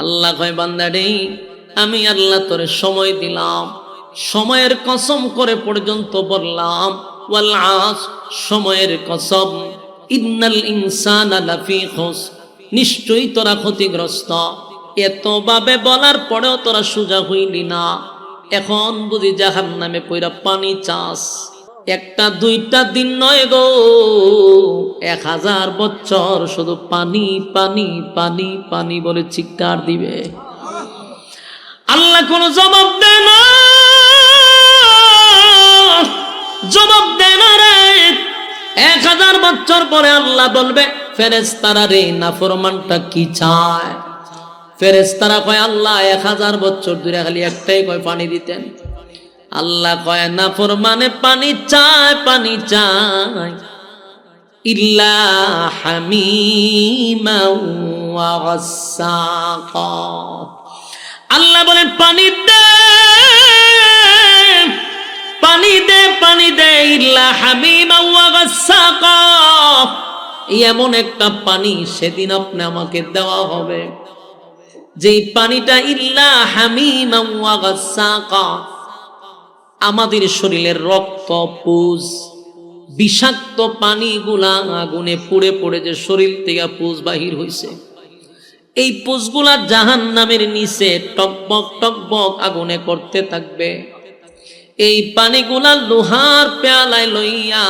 আল্লাহ কয় বান্দা রে, আমি আল্লাহ তোরে সময় দিলাম, সময়ের কসম করে পর্যন্ত বললাম ওয়াল আস, সময়ের কসম, ইন্নাল ইনসানা লাফি খুসর, নিশ্চয়ই তোরা ক্ষতিগ্রস্ত। এতভাবে বলার পরেও তোরা সোজা হইলি না। এখন বুঝি জাহান্নামে পইরা পানি চাস। একটা দুইটা দিন নয় গো, 1000 বছর শুধু পানি পানি পানি পানি বলে চিৎকার দিবে। আল্লাহ কোনো জবাব দেয় না, জবাব দেয় না রে। 1000 বছর পরে আল্লাহ বলবে ফেরেশতারা রে, নাফরমানটা কি চায়? ফেরেশতারা কয় আল্লাহ 1000 বছর ধরে খালি একটাই কয় পানি দিতেন। আল্লাহ কয় নাফরমানে পানি চায়, পানি চায়, ইল্লা হামিমা ওয়া গাসসাকা। আল্লাহ বলেন পানি দে, পানি দে, পানি দে, ইল্লা হামিমা ওয়া গাসসাকা। এমন একটা পানি সেদিন আপনি আমাকে দেওয়া হবে, যেই পানিটা ইল্লা হামিমা ওয়া গাসসাকা, আমাদের শরীরের রক্ত পুজ, বিষাক্ত পানিগুলা আগুনে পুড়ে পড়ে যে শরীর থেকে পুজ বাহির হইছে, এই পুজগুলা জাহান্নামের নিচে টকবক টকবক আগুনে করতে থাকবে। এই পানিগুলা লোহার পেয়ালায় লইয়া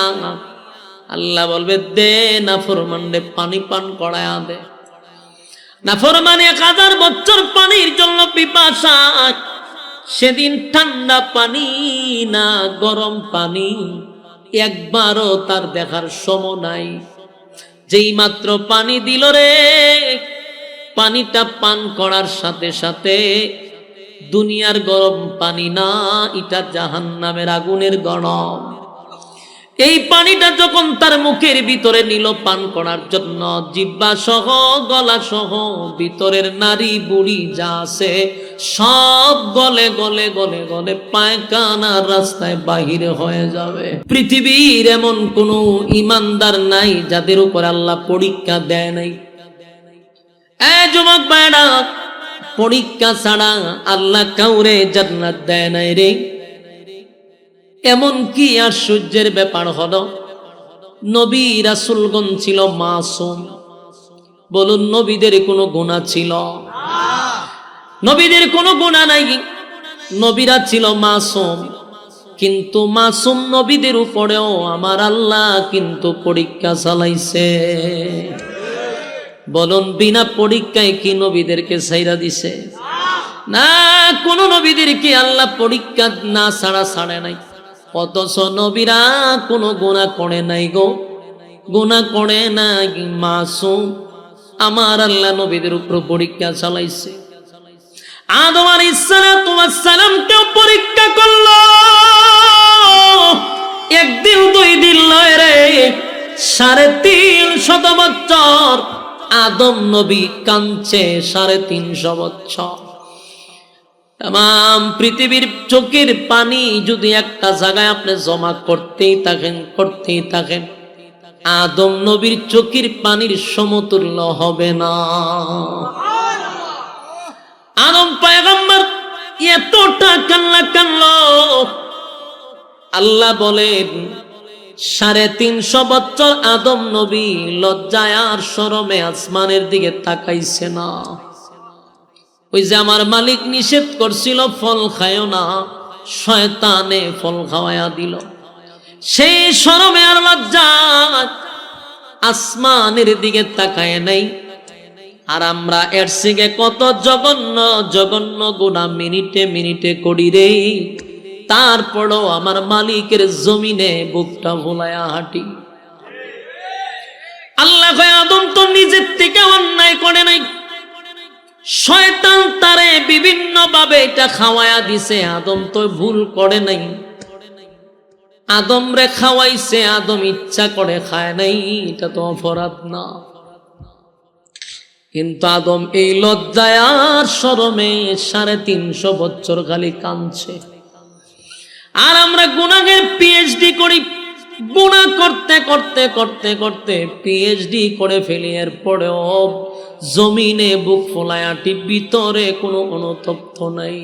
আল্লাহ বলবে দে নাফরমানরে পানি পান করায়া দে। নাফরমানে 1000 বছর পানির জন্য পিপাসা, সেদিন ঠান্ডা পানি না গরম পানি একবারও তার দেখার সময় নাই। যেই মাত্র পানি দিল রে, পানিটা পান করার সাথে সাথে দুনিয়ার গরম পানি না, এটা জাহান্নামের আগুনের গরম। এই পানিটা যখন তার মুখের ভিতরে নিল পান করার জন্য, জিহ্বা সহ গলা সহ ভিতরের নারী বুড়ি যা আছে সব গলে গলে গলে গলে পায়খানার রাস্তায় বাহির হয়ে যাবে। পৃথিবীর এমন কোন ইমানদার নাই যাদের উপর আল্লাহ পরীক্ষা দেয় নাই। যুবক ভাইরা, পরীক্ষা ছাড়া আল্লাহ কাউরে জান্নাত দেয় নাই রে। এমন কি আশ্চর্যের ব্যাপার হলো, নবী রাসূলগণ ছিল মাসুম। বলুন নবীদের কোনো গুনাহ ছিল? নবীদের কোনো গুনাহ নাই, নবীরা ছিল মাসুম। কিন্তু মাসুম নবীদের উপরেও আমার আল্লাহ কিন্তু পরীক্ষা চালাইছে। বলুন বিনা পরীক্ষায় কি নবীদেরকে ছাইরা দিছে? না, কোন নবীদেরকে আল্লাহ পরীক্ষা না ছাড়া ছাড়ে নাই। অথচ নবীরা কোনো গুনাহ করে নাই গো, গুনাহ করে নাই, মাসুম। আমার আল্লাহ নবীদের উপর পরীক্ষা চালাইছে। আদম আলাইহিস সালামকেও পরীক্ষা করলো। একদিন 2 দিন নয় রে, 350 বছর আদম নবী কাঁদছে, 350 বছর। তাম পৃথিবীর চোখের পানি যদি একটা জায়গায় আপনি জমা করতেই থাকেন, আদম নবীর চোখের পানির সমতুল্য হবে না। আদম পয়গম্বর এতটা কান্না, আল্লাহ বলেন 350 বছর আদম নবী লজ্জায় আর শরমে আসমানের দিকে তাকাইছে না। ওই যে আমার মালিক নিষেধ করছিল ফল খায়ও না, শয়তানে ফল খাওয়ায়া দিল। সেই শরমে আর লজ্জায় আসমানের দিকে তাকায় নাই। আর আমরা এর থেকে কত জঘন্য জঘন্য গুনাহ মিনিটে মিনিটে করি রে। তারপরও আমার মালিকের জমিনে বুকটা ভুলায়া হাঁটি। আল্লাহ কয় আদম তো নিজের থেকে অন্যায় করে নাই, শয়তান তারে বিভিন্ন ভাবে এটা খাওয়ায়া দিছে। আদম তো ভুল করে নাই, আদম রে খাওয়াইছে, আদম ইচ্ছা করে খায় নাই, এটা তো অপরাধ না। কিন্তু আদম এই লজ্জায় আর শরমে 350 বছর খালি কাঁদছে। আর আমরা গুনাহের পিএইচডি করি, গুনাহ করতে করতে করতে করতে পিএইচডি করে ফেলি। এরপরেও জমিনে বুক ফোলায়াটি, ভিতরে কোনো অনুতপ্ত নাই,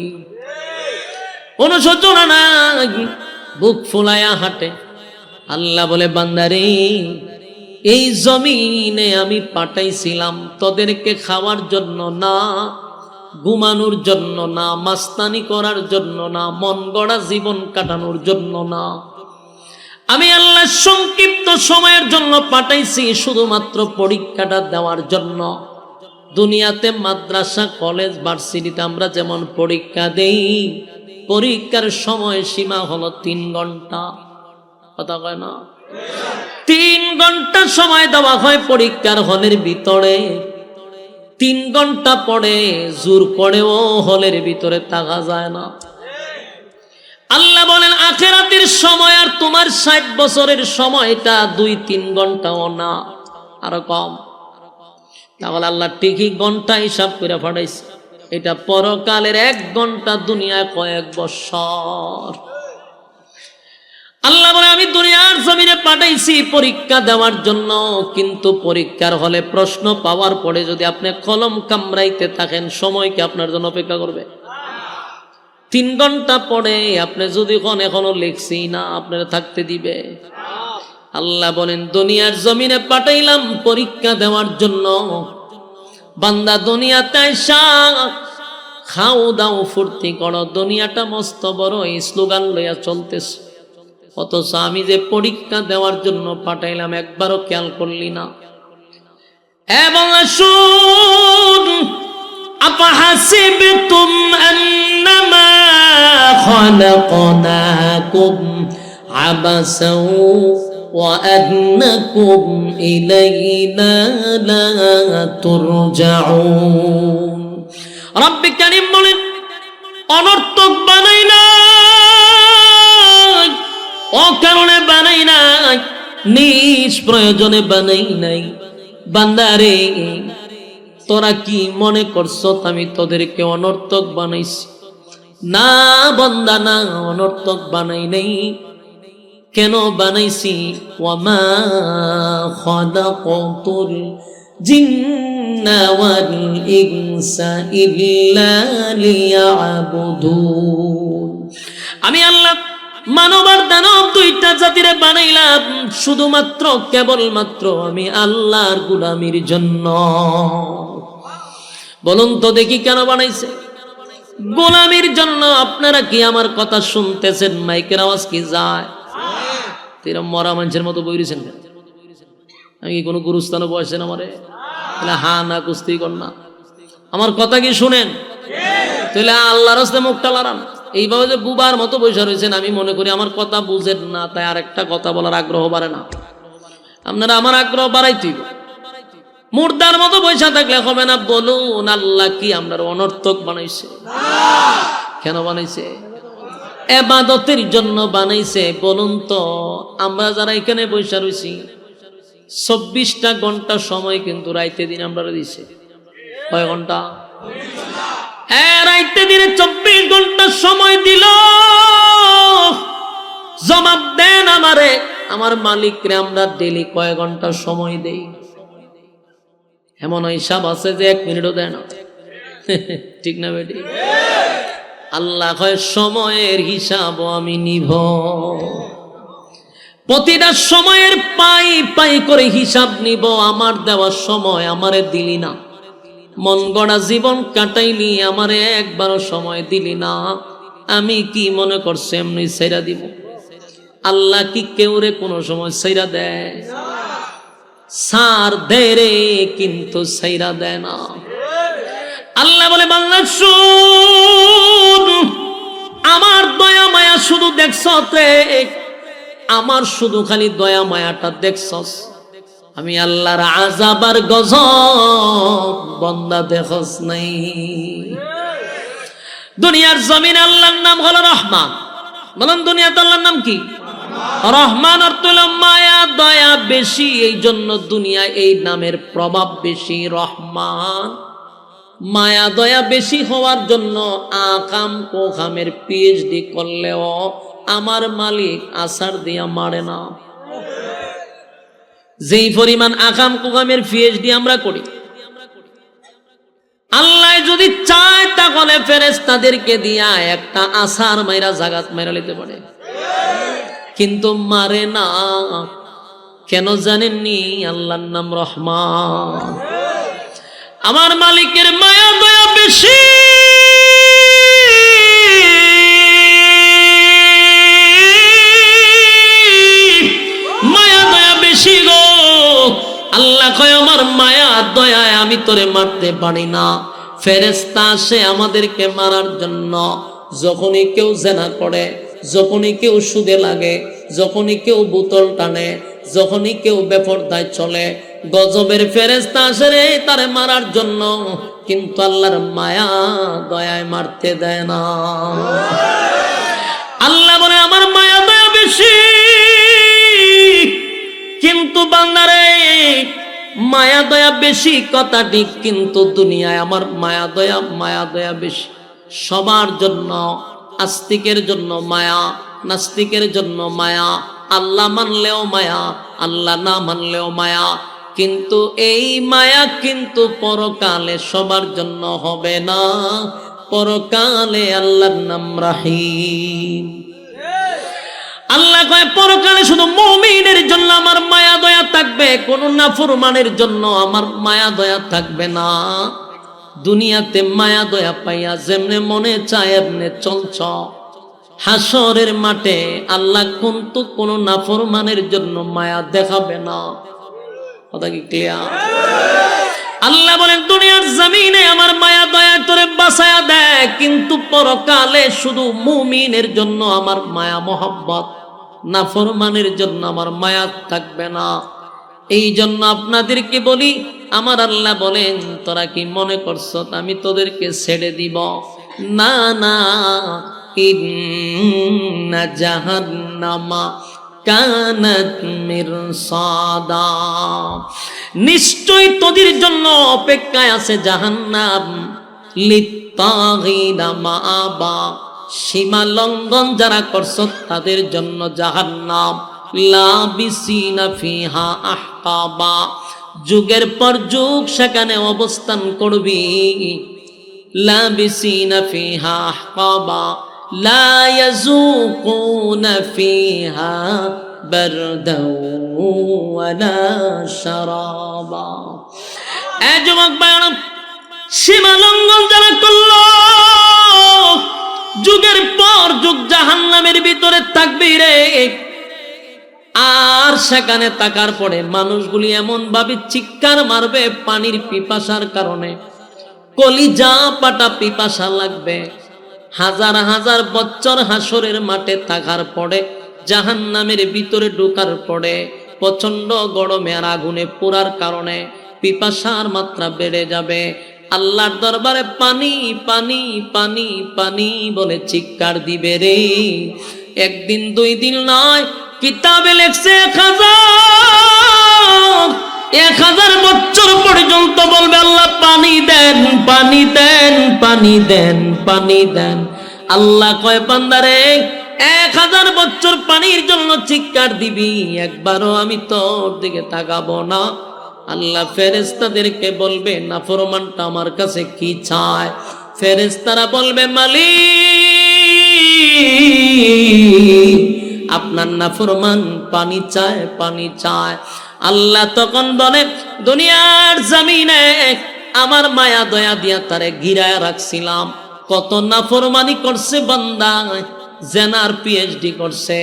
অনুশোচনা নাই, বুক ফোলায়া হাঁটে। আল্লাহ বলে বান্দারে, এই জমিনে আমি পাঠাইছিলাম তোদেরকে খাওয়ার জন্য না, ঘুমানোর জন্য না, মাস্তানি করার জন্য না, মন গড়া জীবন কাটানোর জন্য না। আমি আল্লাহ সংক্ষিপ্ত সময়ের জন্য পাঠাইছি, শুধুমাত্র পরীক্ষাটা দেওয়ার জন্য। দুনিয়াতে মাদ্রাসা, কলেজ, ভার্সিটিতে আমরা যেমন পরীক্ষা দেই, পরীক্ষার সময় সীমা হলো 3 ঘন্টা। কথা কয় না? 3 ঘন্টা সময় দেওয়া হয় পরীক্ষার হলের ভিতরে। 3 ঘন্টা পরে জোর করেও হলের ভিতরে থাকা যায় না। আল্লাহ বলেন আখিরাতের সময় আর তোমার 60 বছরের সময়টা 2-3 ঘন্টাও না, আরো কম। তাহলে আল্লাহ ঠিকই ঘন্টা হিসাব করে পাঠাইছে। এটা পরকালের 1 ঘন্টা, দুনিয়ায় কয়েক বছর। আল্লাহ বলে আমি দুনিয়ার জমিনে পাঠাইছি পরীক্ষা দেওয়ার জন্য, কিন্তু পরীক্ষার হলে প্রশ্ন পাওয়ার পরে যদি আপনি কলম কামড়াইতে থাকেন, সময় কি আপনার জন্য অপেক্ষা করবে? 3 ঘন্টা পরে আপনি যদি এখনো লিখছি না, আপনারা থাকতে দিবে? আল্লাহ বলেন দুনিয়ার জমিনে পাঠাইলাম পরীক্ষা দেওয়ার জন্য। বান্দা দুনিয়াতে আইসা খাও দাও ফুর্তি করো, দুনিয়াটা মস্ত বড় এই স্লোগান লইয়া চলতেছে, অথচ আমি যে পরীক্ষা দেওয়ার জন্য পাঠাইলাম একবারও খেয়াল করলি না। এবং শুন, আফাহাসিবতুম আন্নামা খালাকনাকুম আবাসাও ওয়া আন্নাকুম ইলাইনা লা তুরজাউন। রব্বে কারীম বলেন অনর্থক বানাই না, অকারণে বানাই নাই, নিজ প্রয়োজনে বানাই নাই। বান্দারে, তোরা কি মনে করছো আমি তোদেরকে অনর্থক বানাইছি? না বান্দা না, অনর্থক বানাই নাই। কেন বানাইছি? ওয়ামা খালাকাতুল জিন্না ওয়াল ইনসা ইল্লা লিয়াবুদুন। আমি আল্লাহ মানব আর দানব 2টা জাতিরে বানাইলাম শুধুমাত্র কেবলমাত্র আমি আল্লাহর গোলামির জন্য। বলুন তো দেখি কেন বানাইছে? গোলামির জন্য। আপনারা কি আমার কথা শুনতেছেন? মাইকের আওয়াজ কি যায়? তেরা মরা মানুষের মতো বইরেছেন কেন? আমি কি কোনো গুরুস্থানে বসেছেন আমারে? তাহলে হা না কুস্তি কর না, আমার কথা কি শুনেন? তাহলে আল্লাহর রাস্তায় মুখটা লড়ান। এইভাবে যে বুবার মতো বসে রয়েছেন, আমি মনে করি আমার কথা বুঝেন না, তাই আরেকটা কথা বলার আগ্রহ বাড়ে না। আপনারা আমার আগ্রহ বাড়াইতে, মুর্দার মতো বসে থাকলে হবে না। বলুন আল্লাহ কি আমরা অনর্থক বানাইছে? কেন বানাইছে? ইবাদতের জন্য বানাইছে। বলুন তো আমরা যারা এখানে বসে রয়েছি 24টা ঘন্টা সময় কিন্তু রাইতে দিন আমরা দিছে। কয় ঘন্টা? রাইতে দিনে 24 ঘন্টা সময় দিল। জবাব দেন আমারে, আমার মালিকরে আমরা ডেলি কয় ঘন্টা সময় দেই? এমন হিসাব আছে যে 1 মিনিটও দেয় না। ঠিক না বেটি? আল্লাহ কয় সময়ের হিসাব আমি নিব। প্রতিটা সময়ের পাই পাই করে হিসাব নিব। আমার দেওয়া সময় আমারে দিলি না, মন গড়া জীবন কাটাইলি, আমারে একবারও সময় দিলি না। আমি কি মনে করছি এমনি ছাইরা দিব? আল্লাহ কি কেউরে কোনো সময় ছাইরা দেয়? সার দেয় রে, কিন্তু ছাইরা দেয় না। আল্লাহ বলে বান্দা শুন, আমার দয়া মায়া শুধু দেখছস, আমার শুধু খালি দয়া মায়াটা দেখছস। আমি আল্লাহর আযাব আর গজব বান্দা দেখছস নাই। দুনিয়ার জমিন আল্লাহর নাম হলো রহমান। বলেন দুনিয়াতে আল্লাহর নাম কি? রহমান অর্থ হলো মায়া দয়া বেশি, এই জন্য দুনিয়ায় এই নামের প্রভাব বেশি। রহমান মায়া দয়া বেশি হওয়ার জন্য আকাম কোখামের পিএইচডি করলেও আমার মালিক আসার দিয়া মারে না। যেই পরিমাণ আকাম কোখামের পিএইচডি আমরা করি, আল্লাহ যদি চায় তাহলে ফেরেশতাদেরকে দিয়া একটা আসার মাইরা জাগাত মাইরা নিতে পারে, কিন্তু মারে না। কেন জানেননি? আল্লাহর নাম রহমান। আমার মালিকের মায়া দয়া বেশি। মায়া দয়া বেশি গো। আল্লাহ কয় আমার মায়া দয়ায় আমি তোরে মারতে পারি না। ফেরেশতা আসে আমাদেরকে মারার জন্য। যখনই কেউ জেনা করে, যখনই কেউ সুদে লাগে, যখনই কেউ বোতল টানে, যখনই কেউ বেপরদায় চলে, গজবের ফেরেশতা আসে রে তারে মারার জন্য, কিন্তু আল্লাহর মায়া দয়ায় মারতে দেয় না। আল্লাহ বলে আমার মায়া দয়া বেশি, কিন্তু বান্দারে মায়া দয়া বেশি কথা ঠিক, কিন্তু দুনিয়ায় আমার মায়া দয়া বেশি সবার জন্য। আস্তিকের জন্য মায়া, নাস্তিকের জন্য মায়া, আল্লাহ মানলেও মায়া, আল্লাহ না মানলেও মায়া। কিন্তু এই মায়া কিন্তু পরকালে সবার জন্য হবে না। পরকালে আল্লাহর নাম রাহিম। আল্লাহ কয় পরকালে শুধু মুমিনের জন্য আমার মায়া দয়া থাকবে, কোন নাফরমানের জন্য আমার মায়া দয়া থাকবে না। দুনিয়াতে মায়া দয়া পাইয়া যেমনে মনে চায় এমনে চলছ, হাসরের মাঠে আল্লাহ কিন্তু কোন নাফরমানের জন্য মায়া দেখাবে না। কথা কি ক্লিয়ার? আল্লাহ বলেন দুনিয়ার জমিনে আমার মায়া দয়া তোরে বাঁচায়া দেয়, কিন্তু পরকালে শুধু মুমিনের জন্য আমার মায়া মহব্বত, নাফরমানের জন্য আমার মায়া থাকবে না। এই জন্য আপনাদেরকে বলি, আমার আল্লাহ বলেন তোরা কি মনে করছো আমি তোদেরকে ছেড়ে দিব? না না, ইন্না জাহান্নামা কানাত মিরসাদা, নিশ্চয় তোদের জন্য অপেক্ষায় আছে জাহান্নাম। লিত্তাগিনা মাআবা, সীমা লঙ্ঘন যারা করছো তাদের জন্য জাহান্নাম। লাবিসিনা ফিহা আহকাবা, যুগের পর যুগ সেখানে অবস্থান করবি। লাবিসিনা ফিহা আহকাবা লা ইয়াযুকুনা ফিহা বারদাও ওয়ালা শারাবা। এ যুবক ভাইরা, সীমা লঙ্ঘন যারা করলো যুগের পর যুগ জাহান্নামের ভিতরে থাকবি রে। আর সেখানে থাকার পরে মানুষগুলি এমন ভাবে চিৎকার মারবে পানির পিপাসার কারণে, কলিজা পাটা পিপাসা লাগবে। হাজার হাজার বছর হাসরের মাঠে থাকার পরে, জাহান্নামের ভিতরে ঢোকার পরে প্রচন্ড গরমে আর আগুনে পোড়ার কারণে পিপাসার মাত্রা বেড়ে যাবে। আল্লাহর দরবারে পানি পানি পানি পানি বলে চিৎকার দিবে রে। একদিন দুই দিন নয়, কিতাবে লেখছে 1000 বছর পর্যন্ত বলবে আল্লাহ পানি দেন পানি দেন পানি দেন পানি দেন। আল্লাহ কয় বান্দারে 1000 বছর পানির জন্য চিৎকার দিবি, একবারও আমি তোর দিকে তাকাবো না। আল্লাহ ফেরেশতাদেরকে বলবে নাফরমানটা আমার কাছে কি চায়? ফেরেশতারা বলবে মালিক আপনার নাফরমান পানি চায় পানি চায়। আল্লাহ তখন বলে দুনিয়ার জমিনে আমার মায়া দয়া দিয়া তারে ঘিরায় রাখছিলাম। কত নাফরমানি করছে বান্দা, জেনার পিএইচডি করছে,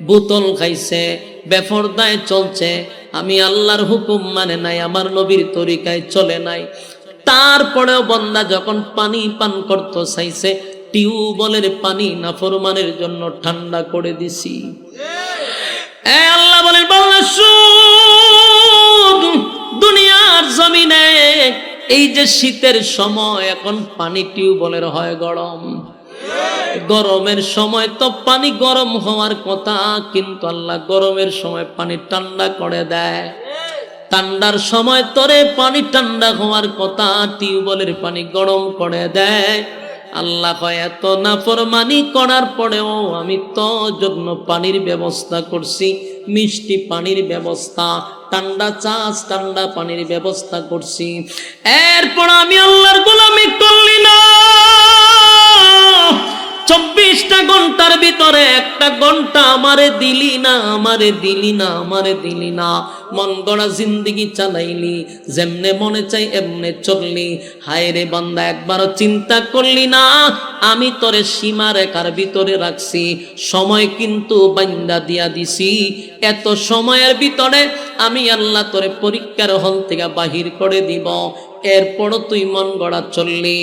বোতল খাইছে, বেপরদায় চলছে, আমি আল্লাহর হুকুম মানে নাই, আমার নবীর তরিকায় চলে নাই। তারপরেও বান্দা যখন পানি পান করতে চাইছে, টিউবওয়েলের পানি নাফরমানের জন্য ঠান্ডা করে দিছি। আল্লাহ বলেন বান্দা শুন, দুনিয়ার জমিনে এই যে শীতের সময় এখন পানি টিউবওয়েলের হয় গরম, গরমের সময় তো পানি গরম হওয়ার কথা, কিন্তু আল্লাহ গরমের সময় পানি ঠান্ডা করে দেয়। ঠান্ডার সময় তোরে পানি ঠান্ডা হওয়ার কথা, টিউবওয়েলের পানি গরম করে দেয়। আল্লাহ কয় এত নাফরমানি করার পরেও আমি তোর জন্য পানির ব্যবস্থা করছি, মিষ্টি পানির ব্যবস্থা, ঠান্ডা চাষ ঠান্ডা পানির ব্যবস্থা করছি। এরপর আমি আল্লাহর গোলাম গোলামি করলি না, 24টা ঘন্টার ভিতরে 1টা ঘন্টা আমারে দিলি না, আমারে দিলি না, আমারে দিলি না। মন গড়া জিন্দেগি চালাইলি, যেমনে মনে চাই এমনে চললি। হায় রে বান্দা, একবারও চিন্তা করলি না আমি তোরে সীমা রেখার ভিতরে রাখছি, সময় কিন্তু বান্দা দিয়া দিছি। এত সময়ের ভিতরে আমি আল্লাহ তোরে পরীক্ষার হল থেকে বাহির করে দিব, এরপরও তুই মন গড়া চললি।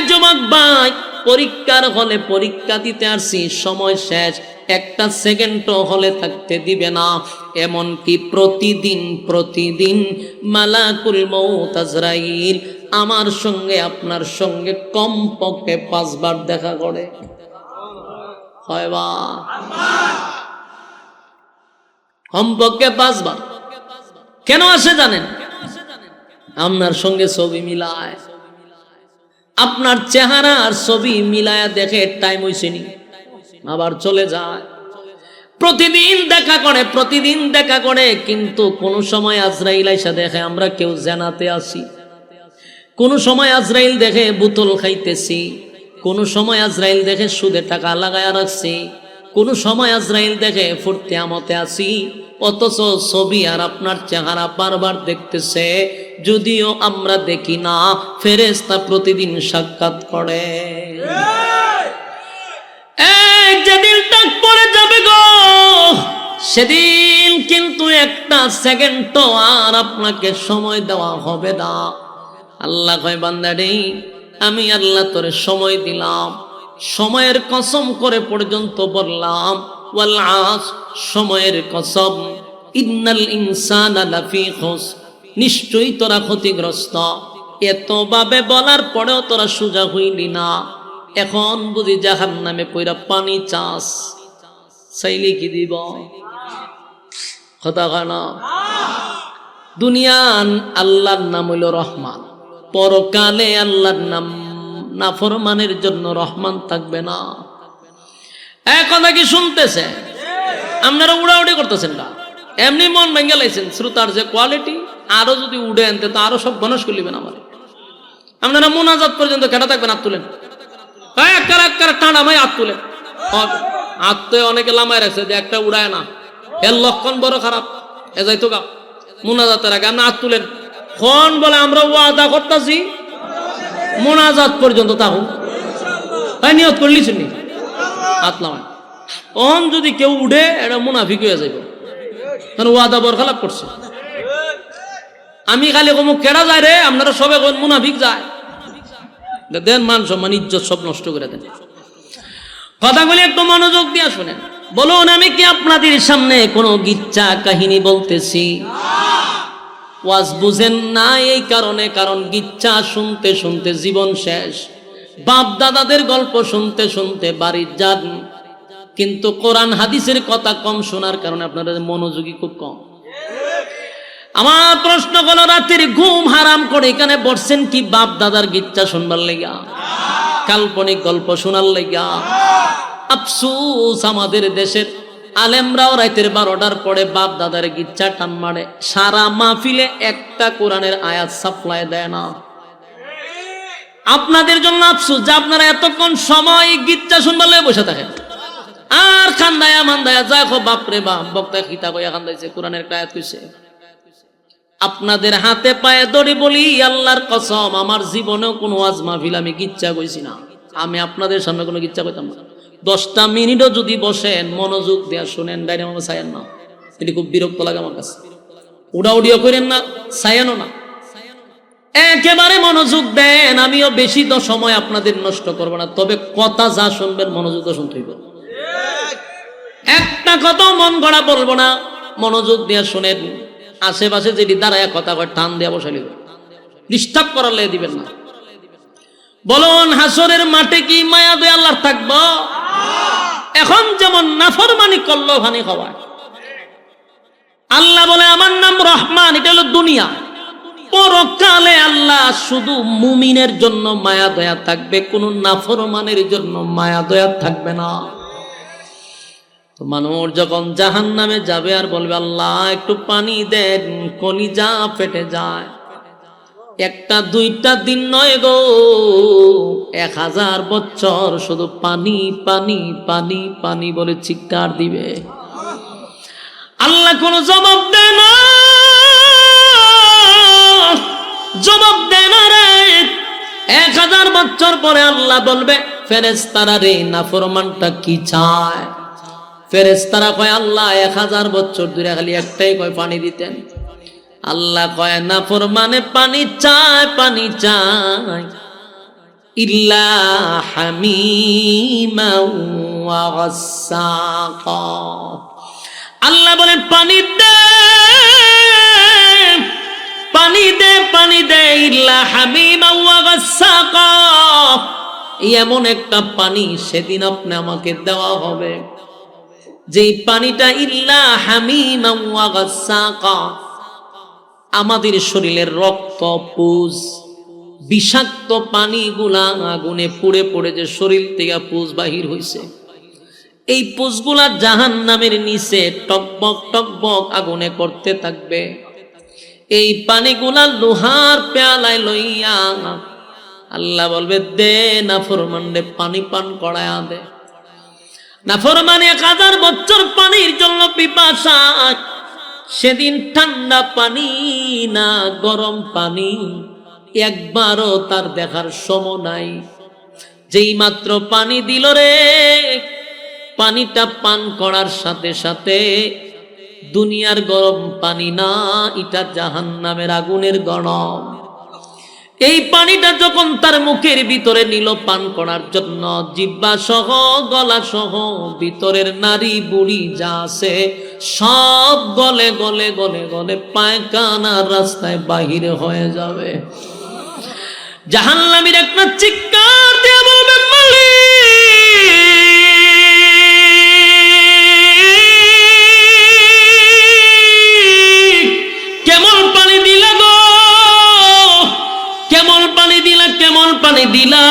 যুবক ভাই, পরীক্ষার হলে পরীক্ষা দিতে আসছি, সময় শেষ, 1টা সেকেন্ডও হলে থাকতে দিবে না। এমনকি প্রতিদিন মালাকুল মউত আজরাইল আমার সঙ্গে আপনার সঙ্গে কমপক্ষে 5 বার দেখা করে। হয় বা কমপক্ষে 5 বার। কেন আসে জানেন? আপনার সঙ্গে ছবি মিলায়, আপনার চেহারা আর ছবি মিলায়া দেখে টাইম হইছে নি, আবার চলে যায়। প্রতিদিন দেখা করে, কিন্তু কোন সময় আজরাইল আইসা দেখে আমরা কেউ জানাতে আসি, কোন সময় আজরাইল দেখে বোতল খাইতেছি, কোন সময় আজরাইল দেখে সুদে টাকা লাগায়া রাখছি, কোন সময় আজরাইল দেখে ফুর্তি আমতে আসি। অথচ ছবি আর আপনার চেহারা বারবার দেখতেছে, যদিও আমরা দেখি না। ফেরেশতা প্রতিদিন সাক্ষাৎ করে। যেদিন ডাক পড়ে যাবে গো, সেদিন কিন্তু 1টা সেকেন্ডও আর আপনাকে সময় দেওয়া হবে না। আল্লাহ কয় বান্দা রে, আমি আল্লাহ তোরে সময় দিলাম, সময়ের কসম করে পর্যন্ত বললাম ওয়াল আস, সময়ের কসম, ইন্নাল ইনসানা লাফি খুস, নিশ্চয়ই তোরা ক্ষতিগ্রস্ত। এতভাবে বলার পরেও তোরা সোজা হইলি না। এখন বুঝি জাহান্নামে পইরা পানি চাস, চাইলে কি দিব? কথা কয় না? দুনিয়ান আল্লাহর নাম হইল রহমান, পরকালে আল্লাহর নাম নাফরমানের জন্য রহমান থাকবে না। এক কথা কি শুনতেছে? আপনারা উড়াউড়ি করতেছেন না, এমনি মন ভেঙে লাইছেন। শ্রোতার যে কোয়ালিটি, আরো যদি উড়ে আনতে তো আরো সব গণেশ করলিবেন আমার। আপনারা মুনাজাত পর্যন্ত কেটে থাকবেন, হাত তুলেন, টানা ভাই হাত তুলেন। হাত তো অনেকে লামায় রাখছে যে একটা উড়ায় না, এর লক্ষণ বড় খারাপ। এ যাইতো গা মুনাজাতের আগে আপনি হাত তুলেন। কোন বলে আমরা ওয়াদা করতেছি মুনাজাত পর্যন্ত থাকুন, তাই নিয়ত করলি শুনি হাত লামায়। অন যদি কেউ উঠে, এটা মুনাফিক হয়ে যাইব, কারণ ওয়াদা বরখালাপ করছে। আমি খালি কমুক কেডা যায় রে, আপনারা সবে মুনাফিক যায়, দেন মান সম্মান ইজ্জত সব নষ্ট করে দেন। কথাগুলি একটু মনোযোগ দিয়ে শুনেন। বলুন, আমি কি আপনাদের সামনে কোনো গিচ্ছা কাহিনী বলতেছি? ওয়াজ বুঝেন না এই কারণে, কারণ গিচ্ছা শুনতে শুনতে জীবন শেষ, বাপ দাদাদের গল্প শুনতে শুনতে বাড়ির যান, কিন্তু কোরআন হাদিসের কথা কম শোনার কারণে আপনাদের মনোযোগী খুব কম। আমার প্রশ্ন হলো, রাতের ঘুম হারাম করে এখানে বসছেন কি বাপ দাদার গিচ্ছা শুনবার লেগা, কাল্পনিক গল্প শোনার লেগা? আফসোস, আমাদের দেশের আলেমরাও রাতের 12টার পরে বাপ দাদার গিচ্ছা টান মারে, সারা মাহফিলে একটা কোরআনের আয়াত সাপ্লাই দেয় না। আপনাদের জন্য আফসোস যে আপনারা এতক্ষণ সময় গিচ্ছা শুনবার লেগে বসে থাকেন, আর খান্দায়া মান্দায়া যায় বাপরে বাপ, বক্তা খিতা কইয়া খান্দাইছে, কোরআনের আয়াত কইছে। আপনাদের হাতে পায়ে দড়ি বলি, আল্লাহর কসম, আমার জীবনেও কোনো ওয়াজ মাহফিল আমি গিচ্ছা কইছি না। আমি আপনাদের সামনে কোনো গিচ্ছা কইতাম না। 10টা মিনিটও যদি বসেন, মনোযোগ দেয়া শুনেন, ডাইনে মামা চাইয়েন না, এটি খুব বিরক্ত লাগে আমার কাছে। উড়াউড়িও করেন না, চাইয়েনও না, একেবারে মনোযোগ দেন। আমিও বেশি তো সময় আপনাদের নষ্ট করবো না, তবে কথা যা শুনবেন মনোযোগ তো শুনতে হইব। একটা কথা মন গড়া বলবো না, মনোযোগ দিয়ে শুনেন। আশেপাশে যেটি দাঁড়ায় কথা কয়, টান দেওয়া বসাইলে ডিস্টার্ব করালে দিবেন না। বলুন, হাসরের মাঠে কি মায়া দয়া আল্লাহর থাকবো? এখন যেমন নাফরমানি করলো ভানি খাওয়ায়, আল্লাহ বলে আমার নাম রহমান, এটা হলো দুনিয়া। পরকালে আল্লাহ শুধু মুমিনের জন্য মায়া দয়া থাকবে, কোন নাফরমানের জন্য মায়া দয়া থাকবে না। তো মানুষ যখন জাহান্নামে যাবে আর বলবে আল্লাহ একটু পানি দেন, কলিজা ফেটে যায়। একটা দুইটা দিন নয় গো, 1000 বছর শুধু পানি পানি পানি পানি বলে চিৎকার দিবে। আল্লাহ কোনো জবাব দেয় না, জবাব দেয় না রে। 1000 বছর পরে আল্লাহ বলবে ফেরেশতারা রে, নাফরমানটা কি চায়? ফেরেশতারা কয় আল্লাহ 1000 বছর ধরে খালি একটাই কয় পানি দিতেন। আল্লাহ কয় নাফরমানে পানি চায়, পানি চায়, ইল্লা হামিমা ওয়া গাসসাকা। আল্লাহ বলেন পানি দে, পানি দে, পানি দে, ইল্লা হামিমা ওয়া গাসসাকা। এমন একটা পানি সেদিন আপনি আমাকে দেওয়া হবে, যেই পানিটা ইল্লা হামিমা ওয়া গাসসাকা, আমাদের শরীরের রক্ত পুজ বিষাক্ত পানিগুলা আগুনে পুড়ে পড়ে যে শরীর থেকে পুজ বাহির হইছে, এই পুজগুলা জাহান্নামের নিচে টকবক টকবক আগুনে করতে থাকবে। এই পানিগুলা লোহার পেয়ালায় লইয়া আল্লাহ বলবে দে নাফরমানরে পানি পান করায়া দে। নাফরমান 1000 বছর পানির জন্য পিপাসা, সেদিন ঠান্ডা পানি না গরম পানি একবারও তার দেখার সময় নাই। যেই মাত্র পানি দিল রে, পানিটা পান করার সাথে সাথে দুনিয়ার গরম পানি না, এটা জাহান্নামের আগুনের গরম। এই পানিটা যখন তার মুখের ভিতরে নিল পান করার জন্য, জিহ্বা সহ গলা সহ ভিতরের নারী বুড়ি যা আছে সব গলে গলে গলে গলে পায়খানার রাস্তায় বাহিরে হয়ে যাবে। জাহান্নামীর একটা চিৎকার দিয়ে বলবে মালিক, কেমন পানি দিলা গো, কেমন পানি দিলা, কেমন পানি দিলা।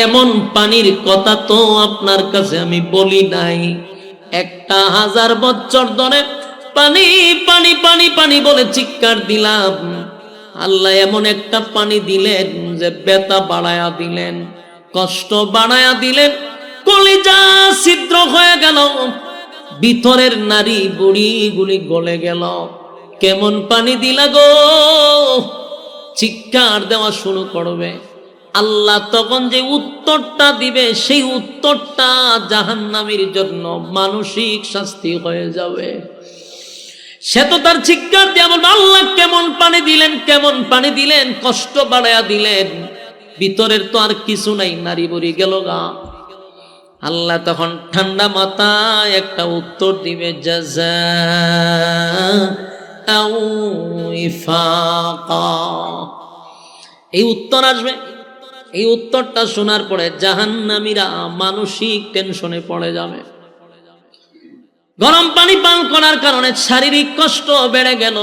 এমন পানির কথা তো আপনার কাছে আমি বলি নাই। 1000 বছর ধরে পানি পানি পানি পানি বলে চিৎকার দিলাম, আল্লাহ এমন একটা পানি দিলেন যে ব্যথা বাড়ায়া দিলেন, কষ্ট বাড়ায়া দিলেন, কলিজা ছিদ্র হয়ে গেল, ভিতরের নারী বুড়ি গুলি গলে গেল। কেমন পানি দিলা গো, চিৎকার দেওয়া শুরু করবে। আল্লাহ তখন যে উত্তরটা দিবে, সেই উত্তরটা জাহান্নামীর জন্য মানসিক শাস্তি হয়ে যাবে। সে তো তার চিৎকার দিয়ে বলবে আল্লাহ কেমন পানি দিলেন, কেমন পানি দিলেন, কষ্ট বাড়ায়া দিলেন, ভিতরের তো আর কিছু নাই, নারী বুড়ি গেল গা। আল্লাহ তখন ঠান্ডা মাথায় একটা উত্তর দিবে, জাযাআউ ইফাকা। এই উত্তর আসবে। এই উত্তরটা শোনার পরে জাহান্নামীরা মানসিক টেনশনে পড়ে যাবে। গরম পানি পান করার কারণে শারীরিক কষ্ট বেড়ে গেল,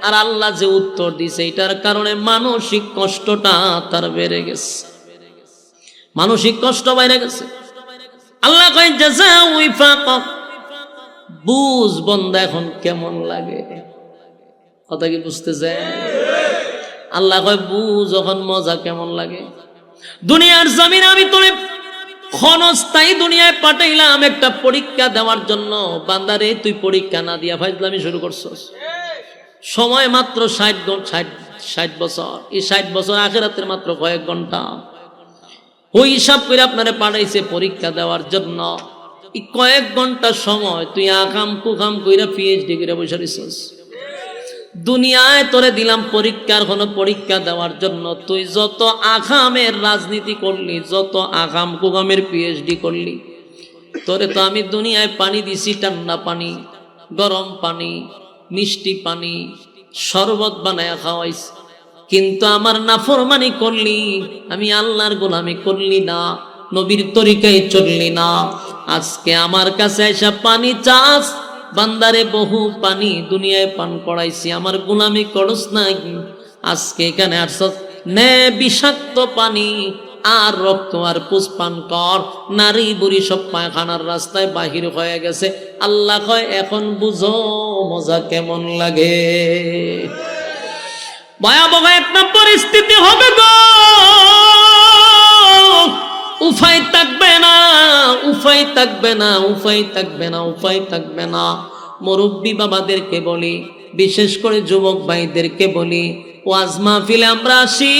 আর আল্লাহ যে উত্তর দিছে এটার কারণে মানসিক কষ্টটা তার বেড়ে গেছে, মানসিক কষ্ট বেড়ে গেছে। আল্লাহ কয় জাযাউ ইফাকা, বুঝ বন্দা এখন কেমন লাগে, কথা কি বুঝতেছে? আল্লাহ কয় বুঝ যখন মজা কেমন লাগে। দুনিয়ার জমিনে আমি তোরে ক্ষণস্থায়ী দুনিয়ায় পাঠাইলাম একটা পরীক্ষা দেওয়ার জন্য। বান্দারে তুই পরীক্ষা না দিয়া ফাজলামি শুরু করছস। সময় মাত্র 60 বছর, এই 60 বছর আখিরাতের মাত্র কয়েক ঘন্টা। ওই হিসাব করে আপনারে পাঠাইছে পরীক্ষা দেওয়ার জন্য। এই কয়েক ঘন্টা সময় তুই আকাম কুকাম কইরা পিএইচডি করে বসে রইছস। দুনিয়ায় তোরে দিলাম পরীক্ষার কোনো পরীক্ষা দেওয়ার জন্য। তুই যত আকামের রাজনীতি করলি, যত আকাম কুকামের পিএইচডি করলি, তোরে তো আমি দুনিয়ায় পানি দিছি, ঠান্ডা পানি, গরম পানি, মিষ্টি পানি, শরবত বানায়া খাওয়াইছি, কিন্তু আমার নাফরমানি করলি, আমি আল্লাহর গোলামি করলি না, নবীর তরিকায় চললি না। আজকে আমার কাছে এসে পানি চাস, বান্দারে বহু পানি দুনিয়ায় পান করাইছি, আমার গোলামি করস নাই। আজকে এখানে আসছ, নে বিষাক্ত পানি আর রক্ত আর পুষ পান কর। নারী বুড়ি সব পায়খানার রাস্তায় বাহির হয়ে গেছে। আল্লাহ কয় এখন বুঝো মজা কেমন লাগে। ভয়াবহ একটা পরিস্থিতি হবে গো, উপায় থাকবে না, উপায় থাকবে না, উপায় থাকবে না, উপায় থাকবে না। মুরব্বী বাবাদেরকে বলি, বিশেষ করে যুবক ভাইদেরকে বলি, ওয়াজ মাহফিলে আমরা আসি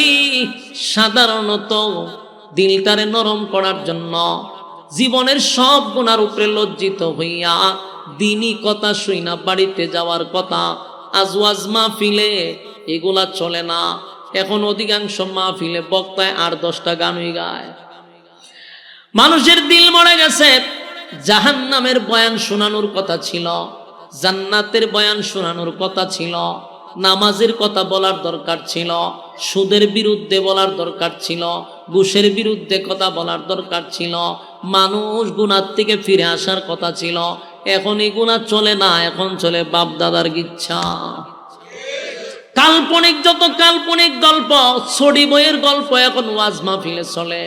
সাধারণত দিলটারে নরম করার জন্য, জীবনের সব গুনার উপরে লজ্জিত হইয়া দিনই কথা শুই না বাড়িতে যাওয়ার কথা। আজ ওয়াজ মাহফিলে এগুলা চলে না। এখন অধিকাংশ মাহফিলে বক্তায় 8-10টা গানই গায়। মানুষের দিল মরে গেছে। জাহান্নামের বয়ান শোনানোর কথা ছিল, জান্নাতের বয়ান শোনানোর কথা ছিল, নামাজের কথা বলার দরকার ছিল, সুদের বিরুদ্ধে বলার দরকার ছিল, ঘুষের বিরুদ্ধে কথা বলার দরকার ছিল, মানুষ গুনার থেকে ফিরে আসার কথা ছিল। এখন এই গুনাহ চলে না, এখন চলে বাপ দাদার ইচ্ছা। কাল্পনিক যত কাল্পনিক গল্প, ছড়ি বইয়ের গল্প এখন ওয়াজ মাহফিলে চলে।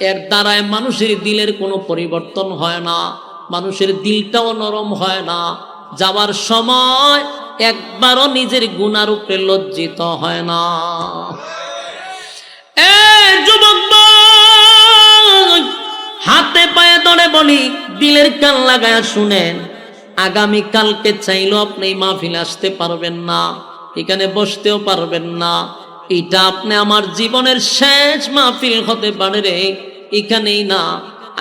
এর দ্বারায় মানুষের দিলের কোনো পরিবর্তন হয় না, মানুষের দিলটাও নরম হয় না। যাওয়ার সময় একবারও নিজের গুনার উপরে লজ্জিত হয় না। যুবক হাতে পায়ে ধরে বলি, দিলের কান লাগায় শুনেন, আগামী কালকে চাইলেও আপনি মাহফিলে আসতে পারবেন না, এখানে বসতেও পারবেন না। এটা আপনি আমার জীবনের শেষ মাহফিল হতে পারে রে, এখানেই না,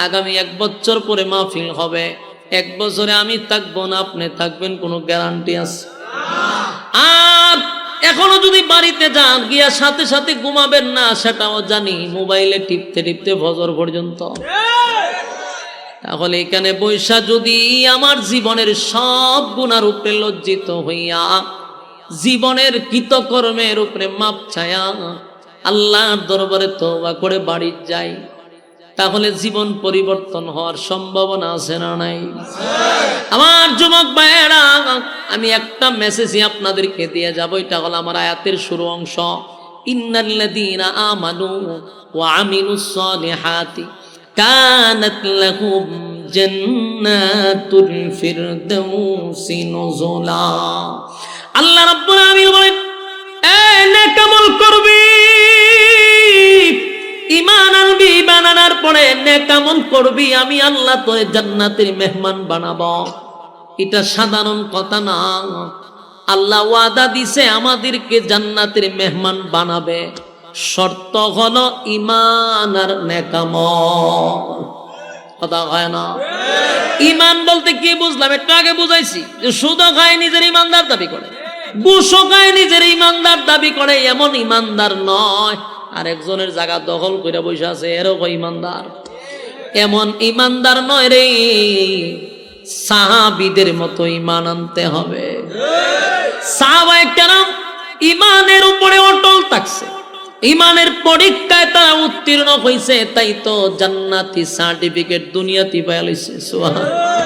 আগামী 1 বছর পরে মাহফিল হবে, 1 বছরে আমি থাকবো না, আপনি থাকবেন, কোনো গ্যারান্টি আছে? আর এখনো যদি বাড়িতে যান, গিয়া সাথে সাথে ঘুমাবেন না, সেটাও জানি, মোবাইলে টিপতে টিপতে ফজর পর্যন্ত। তাহলে এখানে বৈশা যদি আমার জীবনের সব গুনার উপরে লজ্জিত হইয়া, জীবনের কৃতকর্মের উপরে মাপ ছায়া আল্লাহর দরবারে তওবা করে বাড়ি যাই, তাহলে জীবন পরিবর্তন হওয়ার সম্ভাবনা আছে না নাই? আমার যুবক ভাইয়েরা, আমি একটা মেসেজই আপনাদেরকে দিয়ে যাব। এটা হলো আমার আয়াতের শুরু অংশ, ইন্নাল্লাযীনা আমানু ওয়া আমিলুস সালিহাতি কানাত লাহুম জান্নাতুল ফিরদাউসি নুজুলা। আল্লাহ রাব্বুল আলামিন বলেন, এই নেক আমল করবি, ঈমান আনবি, ঈমান আনার পরে নেক আমল করবি, আমি আল্লাহ তোরে জান্নাতের মেহমান বানাবো। এটা সাধারণ কথা না, আল্লাহ ওয়াদা দিছে আমাদেরকে জান্নাতের মেহমান বানাবে। শর্ত হলো ঈমান আর নেক আমল। কথা হয় না? ঈমান বলতে কি বুঝলাম একটু আগে বুঝাইছি, যে সুদও খায় নিজের ঈমানদার দাবি করে, ঘুষও খায় নিজের ঈমানদার দাবি করে, এমন ঈমানদার নয়। আরেকজনের জায়গা দখল করে বসে আছে, এরকম ঈমানদার। এমন ঈমানদার নয় রে, সাহাবীদের মতো ঈমান আনতে হবে। সাহাবায়ে কেরাম ঈমানের উপরে অটল থাকছে, ঈমানের পরীক্ষায় তারা উত্তীর্ণ হইছে, তাই তো জান্নাতি সার্টিফিকেট দুনিয়াতে পাইয়া লইছে। সুবহানাল্লাহ,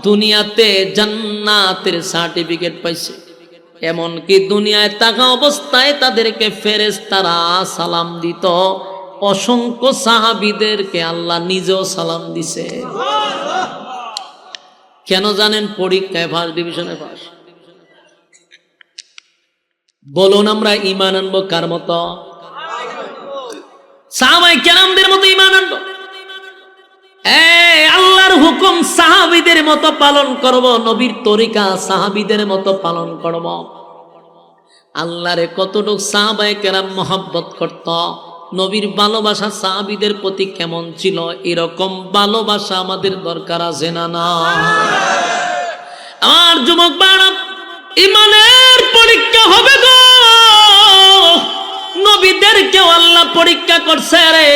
দুনিয়াতে জান্নাতের সার্টিফিকেট পাইছে। এমনকি দুনিয়ায় থাকা অবস্থায় তাদেরকে ফেরেশতারা সালাম দিত, অসংখ্য সাহাবীদেরকে আল্লাহ নিজেও সালাম দিছে। কেন জানেন? পরীক্ষায় ফার্স্ট ডিভিশনে পাস। বলুন আমরা ঈমান আনবো কার মতো? সাহাবায়ে কেরামদের মতো ঈমান আনবো। আল্লাহর হুকুম সাহাবীদের মতো পালন করব, নবীর তরিকা সাহাবীদের মতো পালন করব। আল্লাহরে কতটুক সাহাবায়ে কেরাম মহব্বত করত, নবীর ভালোবাসা সাহাবীদের প্রতি কেমন ছিল, এরকম ভালোবাসা আমাদের দরকার আছে না? না। আমার যুবক ভাইরা, ঈমানের পরীক্ষা হবে গো। নবীদেরকেও আল্লাহ পরীক্ষা করছে রে,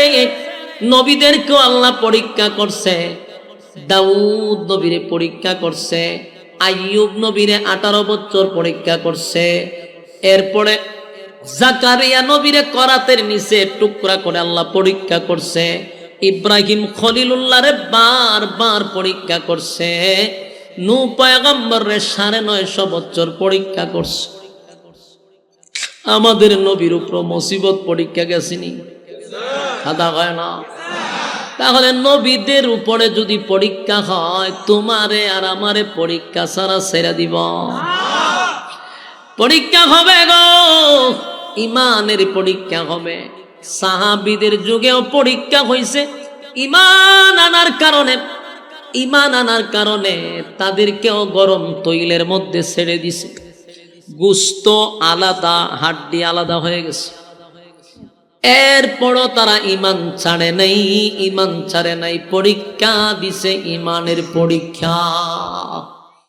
নবীদেরকেও আল্লাহ পরীক্ষা করছে। দাউদ নবীরে পরীক্ষা করছে, আইয়ুব নবীরে 18 বছর পরীক্ষা করছে। এরপরে জাকারিয়া নবীরে করাতের নিচে টুকরা করে আল্লাহ পরীক্ষা করছে। ইব্রাহিম খলিলুল্লাহরে বারবার পরীক্ষা করছে। নূহ পয়গম্বরের 950 বছর পরীক্ষা করছে। আমাদের নবীর উপর মুসিবত পরীক্ষা গেছিনি? খাদা হয় না? তাহলে নবীদের উপরে যদি পরীক্ষা হয়, তোমারে আর আমারে পরীক্ষা ছাড়া ছেড়ে দিব? পরীক্ষা হবে গো, ইমানের পরীক্ষা হবে। সাহাবীদের যুগেও পরীক্ষা হয়েছে ইমান আনার কারণে তাদেরকেও গরম তৈলের মধ্যে ছেড়ে দিছে। গোশত আলাদা, হাড্ডি আলাদা হয়ে গেছে। এরপরও তারা ইমান ছাড়ে নাই, পরীক্ষা দিছে ইমানের পরীক্ষা।